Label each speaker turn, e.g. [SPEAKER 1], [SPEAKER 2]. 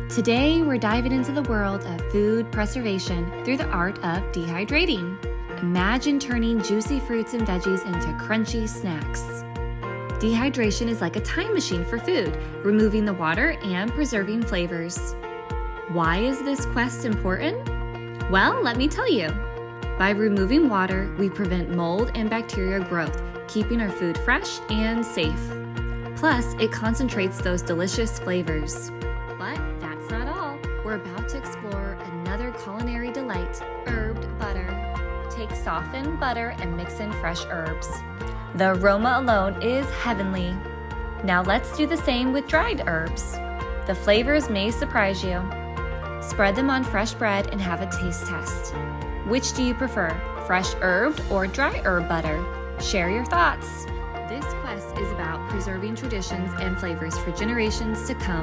[SPEAKER 1] Today, we're diving into the world of food preservation through the art of dehydrating. Imagine turning juicy fruits and veggies into crunchy snacks. Dehydration is like a time machine for food, removing the water and preserving flavors. Why is this quest important? Well, let me tell you. By removing water, we prevent mold and bacteria growth, keeping our food fresh and safe. Plus, it concentrates those delicious flavors. But that's not all. We're about to explore another culinary delight, herbed butter. Take softened butter and mix in fresh herbs. The aroma alone is heavenly. Now let's do the same with dried herbs. The flavors may surprise you. Spread them on fresh bread and have a taste test. Which do you prefer, fresh herbed or dry herb butter? Share your thoughts. This quest is about preserving traditions and flavors for generations to come.